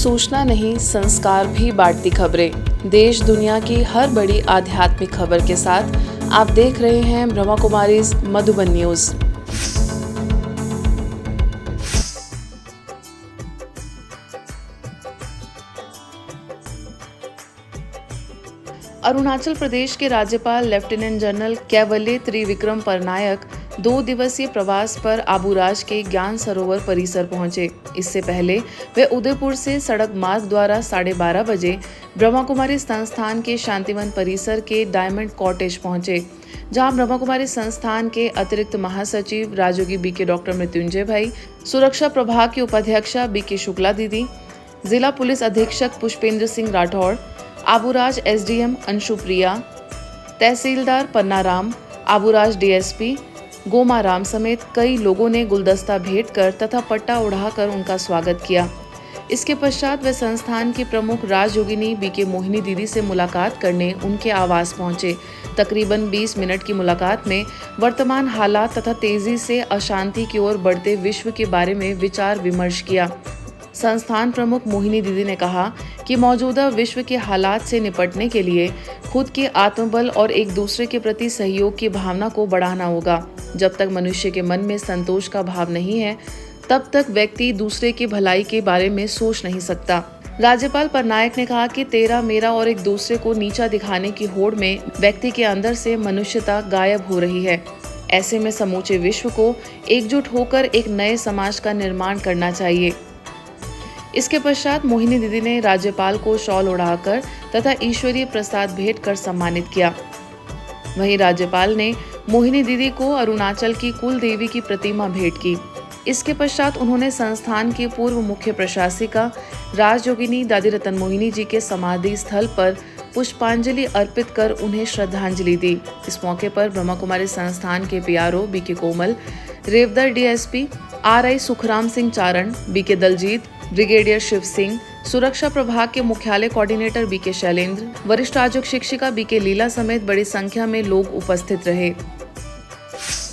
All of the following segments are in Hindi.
सूचना नहीं, संस्कार भी बांटती खबरें। देश दुनिया की हर बड़ी आध्यात्मिक खबर के साथ आप देख रहे हैं ब्रह्मा कुमारीज मधुबन न्यूज। अरुणाचल प्रदेश के राज्यपाल लेफ्टिनेंट जनरल कैवल्य त्रिविक्रम परनायक 2 दिवसीय प्रवास पर आबूराज के ज्ञान सरोवर परिसर पहुंचे। इससे पहले वे उदयपुर से सड़क मार्ग द्वारा 12:30 बजे ब्रह्मा कुमारी संस्थान के शांतिवन परिसर के डायमंड कॉटेज पहुंचे, जहां ब्रह्मा कुमारी संस्थान के अतिरिक्त महासचिव राजयोगी बीके डॉक्टर मृत्युंजय भाई, सुरक्षा प्रभाग की उपाध्यक्षा बीके शुक्ला दीदी, जिला पुलिस अधीक्षक पुष्पेंद्र सिंह राठौड़, आबूराज एसडीएम अंशुप्रिया, तहसीलदार पन्नाराम, आबूराज डीएसपी गोमाराम समेत कई लोगों ने गुलदस्ता भेंट कर तथा पट्टा उड़ाकर उनका स्वागत किया। इसके पश्चात वे संस्थान की प्रमुख राजयोगिनी बीके मोहिनी दीदी से मुलाकात करने उनके आवास पहुंचे। तकरीबन 20 मिनट की मुलाकात में वर्तमान हालात तथा तेजी से अशांति की ओर बढ़ते विश्व के बारे में विचार विमर्श किया। संस्थान प्रमुख मोहिनी दीदी ने कहा कि मौजूदा विश्व के हालात से निपटने के लिए खुद के आत्मबल और एक दूसरे के प्रति सहयोग की भावना को बढ़ाना होगा। जब तक मनुष्य के मन में संतोष का भाव नहीं है, तब तक व्यक्ति दूसरे की भलाई के बारे में सोच नहीं सकता। राज्यपाल परनायक ने कहा कि तेरा मेरा और एक दूसरे को नीचा दिखाने की होड़ में व्यक्ति के अंदर से मनुष्यता गायब हो रही है। ऐसे में समूचे विश्व को एकजुट होकर एक नए समाज का निर्माण करना चाहिए। इसके पश्चात मोहिनी दीदी ने राज्यपाल को शॉल ओढ़ाकर तथा ईश्वरीय प्रसाद भेंट कर सम्मानित किया। वहीं राज्यपाल ने मोहिनी दीदी को अरुणाचल की कुल देवी की प्रतिमा भेंट की। इसके पश्चात उन्होंने संस्थान की पूर्व मुख्य प्रशासिका राजयोगिनी दादी रतन मोहिनी जी के समाधि स्थल पर पुष्पांजलि अर्पित कर उन्हें श्रद्धांजलि दी। इस मौके पर ब्रह्मा कुमारी संस्थान के पीआरओ बीके कोमल, रेवदर डीएसपी आरआई सुखराम सिंह चारण, बीके दलजीत, ब्रिगेडियर शिव सिंह, सुरक्षा प्रभाग के मुख्यालय कोऑर्डिनेटर बीके शैलेंद्र, वरिष्ठ राजयोग शिक्षिका बीके लीला समेत बड़ी संख्या में लोग उपस्थित रहे।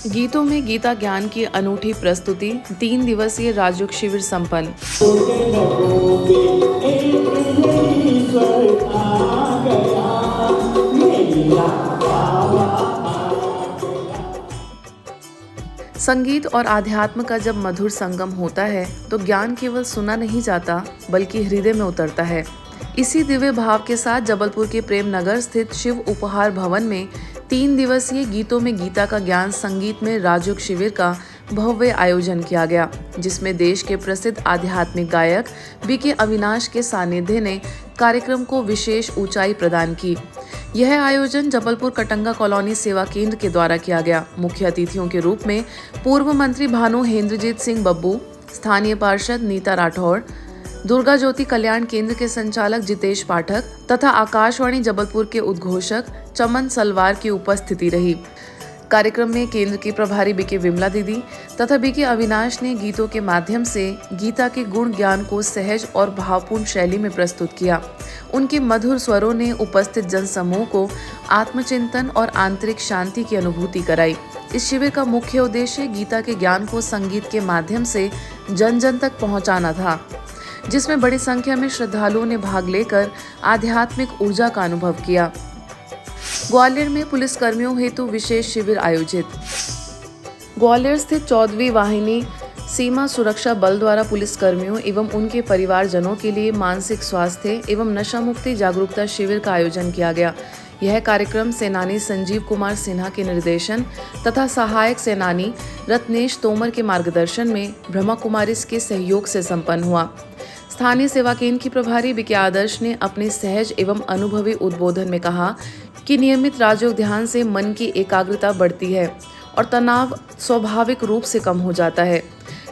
गीतों में गीता ज्ञान की अनूठी प्रस्तुति, 3 दिवसीय राजयोग शिविर संपन्न। संगीत और आध्यात्म का जब मधुर संगम होता है तो ज्ञान केवल सुना नहीं जाता बल्कि हृदय में उतरता है। इसी दिव्य भाव के साथ जबलपुर के प्रेम नगर स्थित शिव उपहार भवन में 3 दिवसीय गीतों में गीता का ज्ञान संगीत में राजयोग शिविर का भव्य आयोजन किया गया, जिसमें देश के प्रसिद्ध आध्यात्मिक गायक बीके अविनाश के सानिध्य ने कार्यक्रम को विशेष ऊंचाई प्रदान की। यह आयोजन जबलपुर कटंगा कॉलोनी सेवा केंद्र के द्वारा किया गया। मुख्य अतिथियों के रूप में पूर्व मंत्री भानु हेंद्रजीत सिंह बब्बू, स्थानीय पार्षद नीता राठौड़, दुर्गा ज्योति कल्याण केंद्र के संचालक जितेश पाठक तथा आकाशवाणी जबलपुर के उद्घोषक चमन सलवार की उपस्थिति रही। कार्यक्रम में केंद्र की प्रभारी बीके विमला दीदी तथा बीके अविनाश ने गीतों के माध्यम से गीता के गुण ज्ञान को सहज और भावपूर्ण शैली में प्रस्तुत किया। उनके मधुर स्वरों ने उपस्थित जनसमूह को आत्मचिंतन और आंतरिक शांति की अनुभूति कराई। इस शिविर का मुख्य उद्देश्य गीता के ज्ञान को संगीत के माध्यम से जन जन तक पहुंचाना था, जिसमें बड़ी संख्या में श्रद्धालुओं ने भाग लेकर आध्यात्मिक ऊर्जा का अनुभव किया। ग्वालियर में पुलिस कर्मियों हेतु विशेष शिविर आयोजित। ग्वालियर स्थित 14वीं वाहिनी सीमा सुरक्षा बल द्वारा पुलिस कर्मियों एवं उनके परिवारजनों के लिए मानसिक स्वास्थ्य एवं नशा मुक्ति जागरूकता शिविर का आयोजन किया गया। यह कार्यक्रम सेनानी संजीव कुमार सिन्हा के निर्देशन तथा सहायक सेनानी रत्नेश तोमर के मार्गदर्शन में ब्रह्मा कुमारीज के सहयोग से संपन्न हुआ। स्थानीय सेवा केंद्र की प्रभारी बीके आदर्श ने अपने सहज एवं अनुभवी उद्बोधन में कहा कि नियमित राजयोग ध्यान से मन की एकाग्रता बढ़ती है और तनाव स्वाभाविक रूप से कम हो जाता है।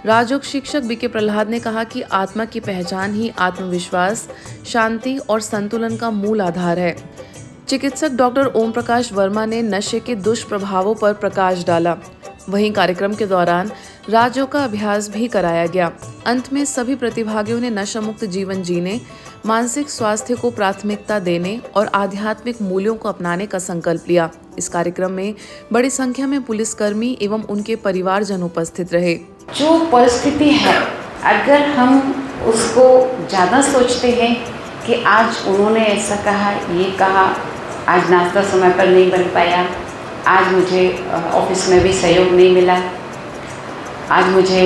राजयोग शिक्षक बीके प्रहलाद ने कहा कि आत्मा की पहचान ही आत्मविश्वास, शांति और संतुलन का मूल आधार है। चिकित्सक डॉक्टर ओम प्रकाश वर्मा ने नशे के दुष्प्रभावों पर प्रकाश डाला। वहीं कार्यक्रम के दौरान राजयोग का अभ्यास भी कराया गया। अंत में सभी प्रतिभागियों ने नशा मुक्त जीवन जीने, मानसिक स्वास्थ्य को प्राथमिकता देने और आध्यात्मिक मूल्यों को अपनाने का संकल्प लिया। इस कार्यक्रम में बड़ी संख्या में पुलिसकर्मी एवं उनके परिवारजन उपस्थित रहे। जो परिस्थिति है, अगर हम उसको ज़्यादा सोचते हैं कि आज उन्होंने ऐसा कहा, ये कहा, आज नाश्ता समय पर नहीं बन पाया, आज मुझे ऑफिस में भी सहयोग नहीं मिला, आज मुझे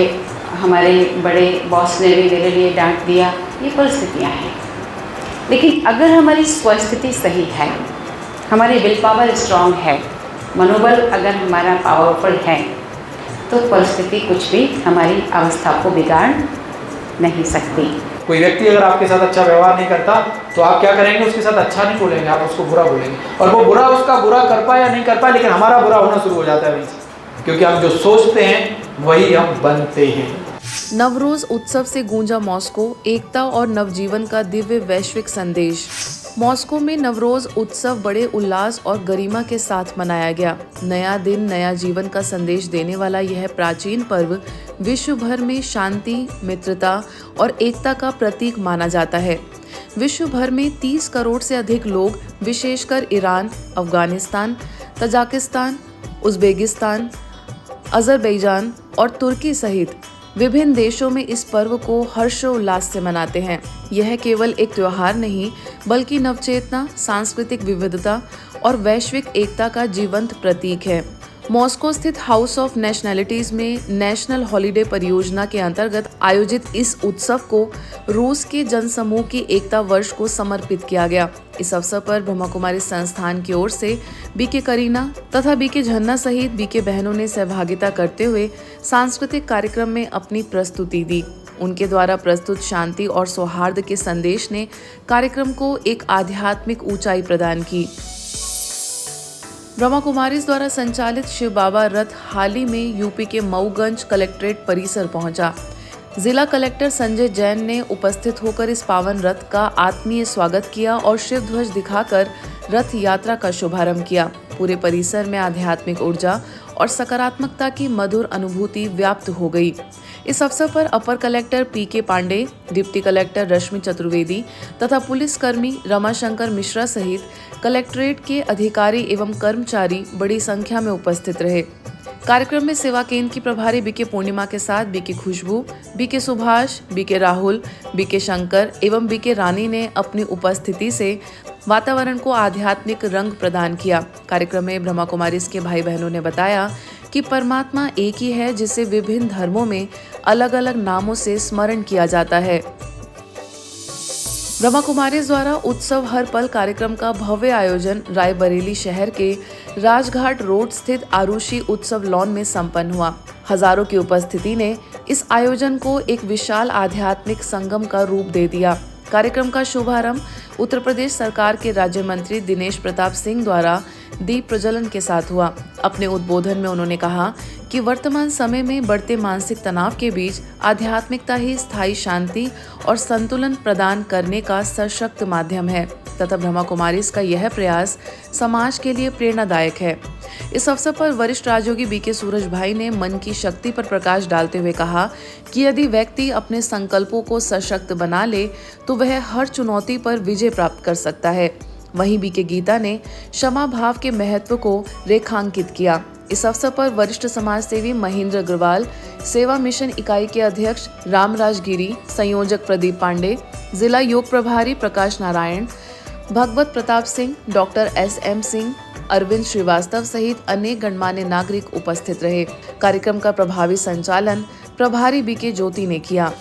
हमारे बड़े बॉस ने भी मेरे लिए डांट दिया। ये परिस्थितियाँ हैं। लेकिन अगर हमारी स्वस्थिति सही है, हमारी विल पावर स्ट्रांग है, मनोबल अगर हमारा पावरफुल है, तो परिस्थिति कुछ भी हमारी अवस्था को बिगाड़ नहीं सकती। कोई व्यक्ति अगर आपके साथ अच्छा व्यवहार नहीं करता तो आप क्या करेंगे? उसके साथ अच्छा नहीं बोलेंगे, आप उसको बुरा बोलेंगे, और वो बुरा उसका बुरा कर पाए या नहीं कर पाए, लेकिन हमारा बुरा होना शुरू हो जाता है वहीं से, क्योंकि हम जो सोचते हैं वही हम बनते हैं। नवरोज उत्सव से गूंजा मॉस्को, एकता और नवजीवन का दिव्य वैश्विक संदेश। मॉस्को में नवरोज उत्सव बड़े उल्लास और गरिमा के साथ मनाया गया। नया दिन नया जीवन का संदेश देने वाला यह प्राचीन पर्व विश्व भर में शांति, मित्रता और एकता का प्रतीक माना जाता है। विश्व भर में 30 करोड़ से अधिक लोग, विशेषकर Iran, Afghanistan, Tajikistan, Uzbekistan, Azerbaijan और तुर्की सहित विभिन्न देशों में इस पर्व को हर्षोल्लास से मनाते हैं। यह केवल एक त्योहार नहीं, बल्कि नवचेतना, सांस्कृतिक विविधता और वैश्विक एकता का जीवंत प्रतीक है। मॉस्को स्थित हाउस ऑफ नेशनैलिटीज में नेशनल हॉलिडे परियोजना के अंतर्गत आयोजित इस उत्सव को रूस के जनसमूह की एकता वर्ष को समर्पित किया गया। इस अवसर पर ब्रह्मा कुमारी संस्थान की ओर से बीके करीना तथा बीके झन्ना सहित बीके बहनों ने सहभागिता करते हुए सांस्कृतिक कार्यक्रम में अपनी प्रस्तुति दी। उनके द्वारा प्रस्तुत शांति और सौहार्द के संदेश ने कार्यक्रम को एक आध्यात्मिक ऊंचाई प्रदान की। ब्रह्मा कुमारीज द्वारा संचालित शिव बाबा रथ हाल ही में यूपी के मऊगंज कलेक्ट्रेट परिसर पहुंचा। जिला कलेक्टर संजय जैन ने उपस्थित होकर इस पावन रथ का आत्मीय स्वागत किया और शिव ध्वज दिखाकर रथ यात्रा का शुभारंभ किया। पूरे परिसर में आध्यात्मिक ऊर्जा और सकारात्मकता की मधुर अनुभूति व्याप्त हो गई। इस अवसर पर अपर कलेक्टर पीके पांडे, डिप्टी कलेक्टर रश्मि चतुर्वेदी तथा पुलिसकर्मी रमाशंकर मिश्रा सहित कलेक्ट्रेट के अधिकारी एवं कर्मचारी बड़ी संख्या में उपस्थित रहे। कार्यक्रम में सेवा केंद्र की प्रभारी बीके पूर्णिमा के साथ BK Khushbu, BK Subhash, BK Rahul, BK Shankar एवं बीके रानी ने अपनी उपस्थिति से वातावरण को आध्यात्मिक रंग प्रदान किया। कार्यक्रम में ब्रह्मा कुमारीज के भाई बहनों ने बताया कि परमात्मा एक ही है, जिसे विभिन्न धर्मों में अलग अलग नामों से स्मरण किया जाता है। ब्रह्मा कुमारीज द्वारा उत्सव हर पल कार्यक्रम का भव्य आयोजन रायबरेली शहर के राजघाट रोड स्थित आरुषि उत्सव लॉन में संपन्न हुआ। हजारों की उपस्थिति ने इस आयोजन को एक विशाल आध्यात्मिक संगम का रूप दे दिया। कार्यक्रम का शुभारंभ उत्तर प्रदेश सरकार के राज्य मंत्री दिनेश प्रताप सिंह द्वारा दीप प्रज्वलन के साथ हुआ। अपने उद्बोधन में उन्होंने कहा कि वर्तमान समय में बढ़ते मानसिक तनाव के बीच आध्यात्मिकता ही स्थायी शांति और संतुलन प्रदान करने का सशक्त माध्यम है तथा ब्रह्मा कुमारीज का यह प्रयास समाज के लिए प्रेरणादायक है। इस अवसर पर वरिष्ठ राजयोगी बीके सूरज भाई ने मन की शक्ति पर प्रकाश डालते हुए कहा कि यदि व्यक्ति अपने संकल्पों को सशक्त बना ले तो वह हर चुनौती पर विजय प्राप्त कर सकता है। वहीं बीके गीता ने क्षमा भाव के महत्व को रेखांकित किया। इस अवसर पर वरिष्ठ समाज सेवी महेंद्र अग्रवाल, सेवा मिशन इकाई के अध्यक्ष रामराज गिरी, संयोजक प्रदीप पांडे, जिला योग प्रभारी प्रकाश नारायण, भगवत प्रताप सिंह, डॉक्टर SM सिंह, अरविंद श्रीवास्तव सहित अनेक गणमान्य नागरिक उपस्थित रहे। कार्यक्रम का प्रभावी संचालन प्रभारी बीके ज्योति ने किया।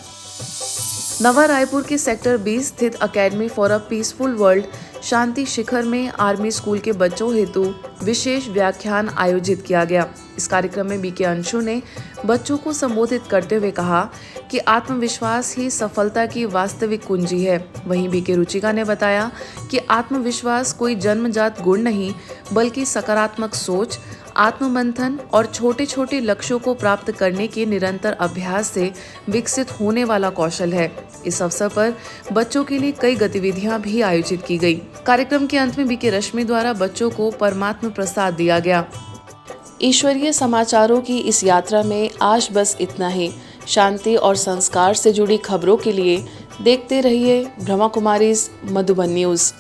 नवा रायपुर के सेक्टर 20 स्थित academy for a peaceful world Shanti Shikhar में आर्मी स्कूल के बच्चों हेतु विशेष व्याख्यान आयोजित किया गया। इस कार्यक्रम में बीके अंशु ने बच्चों को संबोधित करते हुए कहा कि आत्मविश्वास ही सफलता की वास्तविक कुंजी है। वहीं बीके रुचिका ने बताया कि आत्मविश्वास कोई जन्मजात गुण नहीं, बल्कि सकारात्मक सोच, आत्ममंथन और छोटे छोटे लक्ष्यों को प्राप्त करने के निरंतर अभ्यास से विकसित होने वाला कौशल है। इस अवसर पर बच्चों के लिए कई गतिविधियां भी आयोजित की गई। कार्यक्रम के अंत में बीके रश्मि द्वारा बच्चों को परमात्मा प्रसाद दिया गया। ईश्वरीय समाचारों की इस यात्रा में आज बस इतना ही। शांति और संस्कार से जुड़ी खबरों के लिए देखते रहिए ब्रह्मा कुमारीज मधुबन न्यूज।